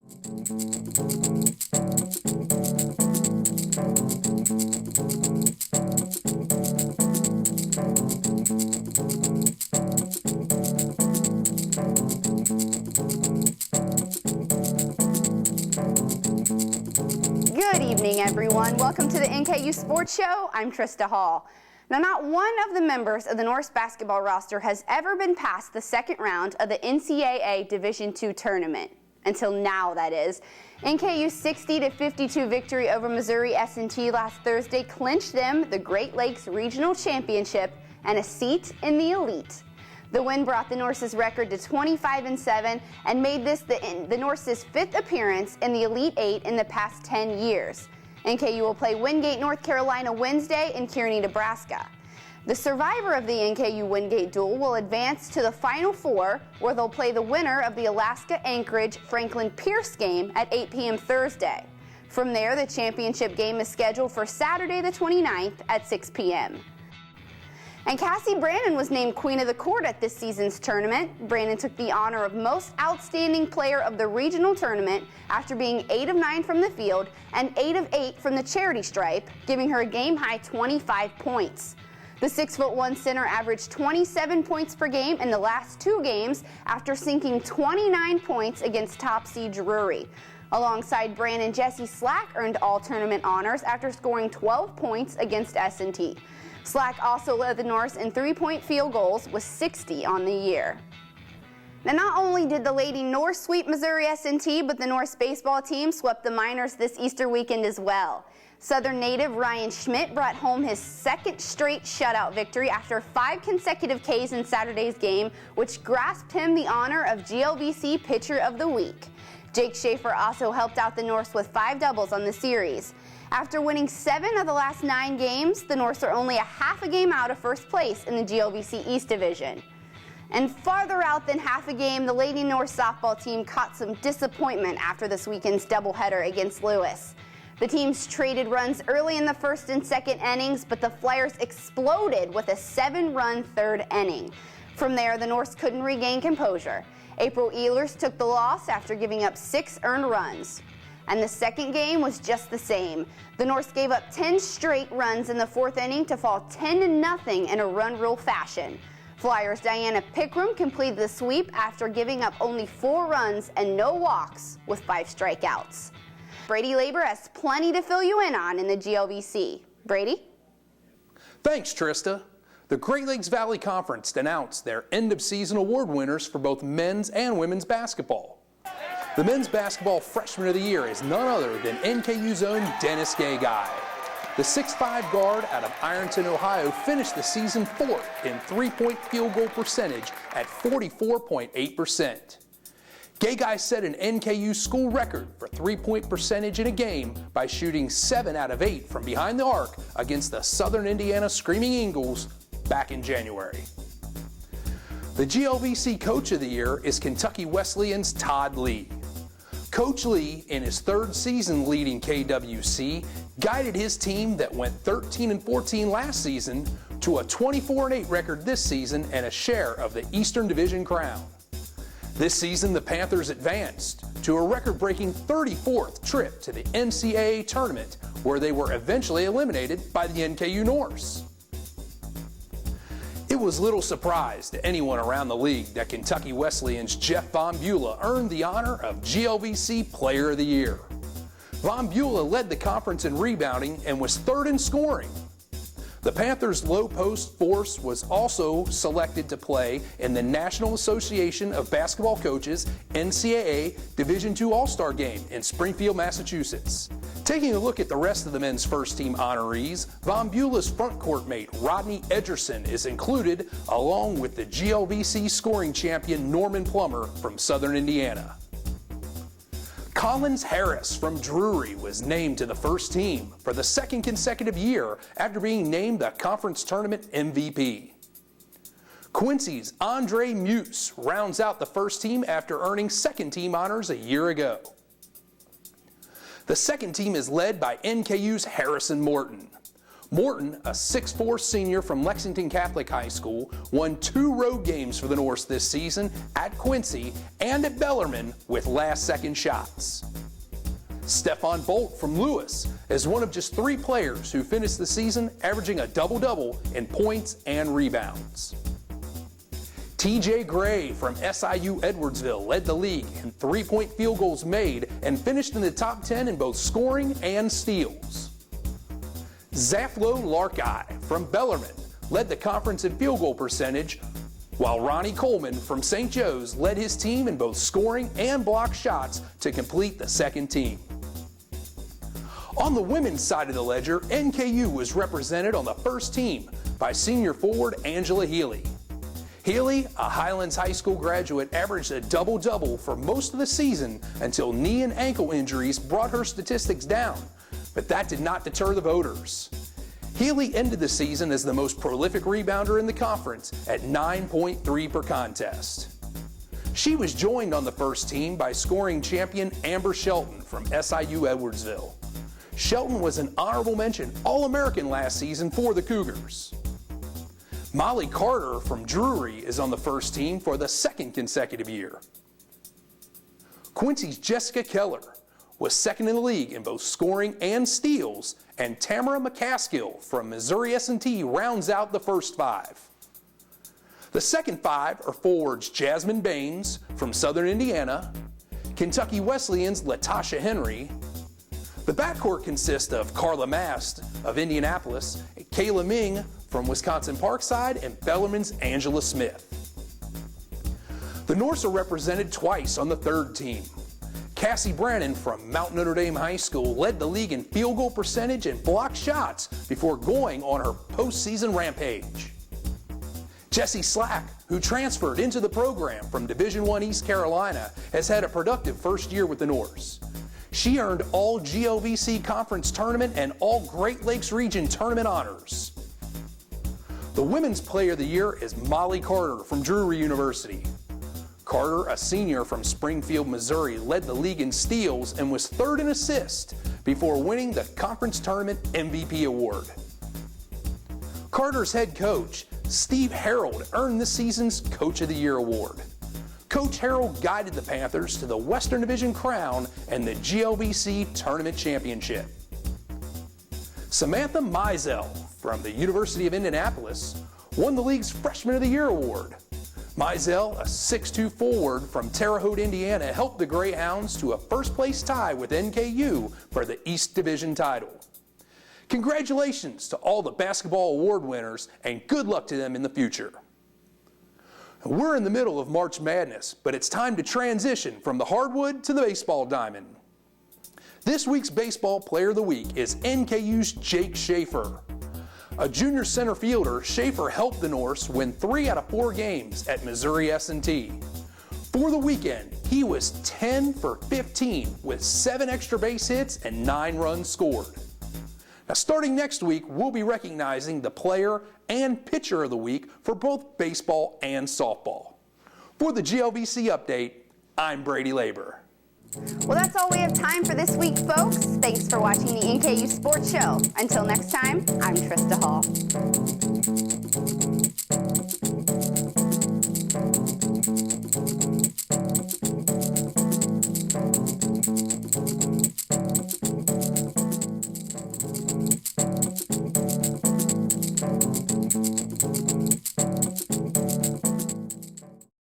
Good evening, everyone. Welcome to the NKU Sports Show. I'm Trista Hall. Now, not one of the members of the Norse basketball roster has ever been past the second round of the NCAA Division II tournament. Until now, that is. NKU's 60-52 victory over Missouri S&T last Thursday clinched them the Great Lakes Regional Championship and a seat in the elite. The win brought the Norse's record to 25-7 and made this the Norse's fifth appearance in the Elite Eight in the past 10 years. NKU will play Wingate, North Carolina Wednesday in Kearney, Nebraska. The survivor of the NKU Wingate duel will advance to the Final Four, where they'll play the winner of the Alaska Anchorage Franklin Pierce game at 8 p.m. Thursday. From there, the championship game is scheduled for Saturday the 29th at 6 p.m. And Cassie Brannon was named Queen of the Court at this season's tournament. Brannon took the honor of Most Outstanding Player of the regional tournament after being 8 of 9 from the field and 8 of 8 from the charity stripe, giving her a game-high 25 points. The 6'1" center averaged 27 points per game in the last two games after sinking 29 points against top seed Drury. Alongside Brannon, Jesse Slack earned all-tournament honors after scoring 12 points against S&T. Slack also led the Norse in three-point field goals with 60 on the year. Now, not only did the Lady Norse sweep Missouri S&T, but the Norse baseball team swept the Miners this Easter weekend as well. Southern native Ryan Schmidt brought home his second straight shutout victory after 5 consecutive Ks in Saturday's game, which grasped him the honor of GLVC Pitcher of the Week. Jake Schaefer also helped out the Norse with 5 doubles on the series. After winning 7 of the last 9 games, the Norse are only a half a game out of first place in the GLVC East Division. And farther out than half a game, the Lady Norse softball team caught some disappointment after this weekend's doubleheader against Lewis. The teams traded runs early in the first and second innings, but the Flyers exploded with a 7-run third inning. From there, the Norse couldn't regain composure. April Ehlers took the loss after giving up 6 earned runs. And the second game was just the same. The Norse gave up 10 straight runs in the fourth inning to fall 10-0 in a run rule fashion. Flyers' Diana Pickram completed the sweep after giving up only 4 runs and no walks with 5 strikeouts. Brady Labor has plenty to fill you in on in the GLVC. Brady? Thanks, Trista. The Great Lakes Valley Conference announced their end-of-season award winners for both men's and women's basketball. The men's basketball freshman of the year is none other than NKU's own Dennis Gay-Guy. The 6'5" guard out of Ironton, Ohio finished the season 4th in three-point field goal percentage at 44.8%. Gay-Guy set an NKU school record for three-point percentage in a game by shooting 7 out of 8 from behind the arc against the Southern Indiana Screaming Eagles back in January. The GLVC Coach of the Year is Kentucky Wesleyan's Todd Lee. Coach Lee, in his 3rd season leading KWC, guided his team that went 13-14 last season to a 24-8 record this season and a share of the Eastern Division crown. This season, the Panthers advanced to a record-breaking 34th trip to the NCAA tournament, where they were eventually eliminated by the NKU Norse. It was little surprise to anyone around the league that Kentucky Wesleyan's Jeff Von Beulah earned the honor of GLVC Player of the Year. Von Beulah led the conference in rebounding and was 3rd in scoring. The Panthers' low post force was also selected to play in the National Association of Basketball Coaches NCAA Division II All-Star Game in Springfield, Massachusetts. Taking a look at the rest of the men's first team honorees, Von Beulah's front court mate Rodney Edgerson is included, along with the GLVC scoring champion Norman Plummer from Southern Indiana. Collins Harris from Drury was named to the first team for the 2nd consecutive year after being named the conference tournament MVP. Quincy's Andre Muse rounds out the first team after earning 2nd team honors a year ago. The 2nd team is led by NKU's Harrison Morton. Morton, a 6'4" senior from Lexington Catholic High School, won 2 road games for the Norse this season at Quincy and at Bellarmine with last-second shots. Stefan Bolt from Lewis is one of just 3 players who finished the season averaging a double-double in points and rebounds. TJ Gray from SIU Edwardsville led the league in 3-point field goals made and finished in the top 10 in both scoring and steals. Zaflo Larkai from Bellarmine led the conference in field goal percentage, while Ronnie Coleman from St. Joe's led his team in both scoring and block shots to complete the second team. On the women's side of the ledger, NKU was represented on the first team by senior forward Angela Healy. Healy, a Highlands High School graduate, averaged a double-double for most of the season until knee and ankle injuries brought her statistics down, but that did not deter the voters. Healy ended the season as the most prolific rebounder in the conference at 9.3 per contest. She was joined on the first team by scoring champion Amber Shelton from SIU Edwardsville. Shelton was an honorable mention All-American last season for the Cougars. Molly Carter from Drury is on the first team for the 2nd consecutive year. Quincy's Jessica Keller was 2nd in the league in both scoring and steals, and Tamara McCaskill from Missouri S&T rounds out the first 5. The second 5 are forwards Jasmine Baines from Southern Indiana, Kentucky Wesleyan's Latasha Henry. The backcourt consists of Carla Mast of Indianapolis, Kayla Ming from Wisconsin Parkside, and Bellarmine's Angela Smith. The Norse are represented twice on the third team. Cassie Brannon from Mount Notre Dame High School led the league in field goal percentage and blocked shots before going on her postseason rampage. Jessie Slack, who transferred into the program from Division I East Carolina, has had a productive first year with the Norse. She earned all GLVC Conference Tournament and all Great Lakes Region Tournament honors. The Women's Player of the Year is Molly Carter from Drury University. Carter, a senior from Springfield, Missouri, led the league in steals and was 3rd in assists before winning the Conference Tournament MVP award. Carter's head coach, Steve Harold, earned this season's Coach of the Year award. Coach Harold guided the Panthers to the Western Division crown and the GLVC Tournament Championship. Samantha Mizell from the University of Indianapolis won the league's Freshman of the Year award. Mizell, a 6'2" forward from Terre Haute, Indiana, helped the Greyhounds to a first-place tie with NKU for the East Division title. Congratulations to all the basketball award winners, and good luck to them in the future. We're in the middle of March Madness, but it's time to transition from the hardwood to the baseball diamond. This week's Baseball Player of the Week is NKU's Jake Schaefer. A junior center fielder, Schaefer helped the Norse win 3 out of 4 games at Missouri S&T. For the weekend, he was 10 for 15 with 7 extra base hits and 9 runs scored. Now, starting next week, we'll be recognizing the Player and Pitcher of the Week for both baseball and softball. For the GLVC Update, I'm Brady Labor. Well, that's all we have time for this week, folks. Thanks for watching the NKU Sports Show. Until next time, I'm Trista Hall.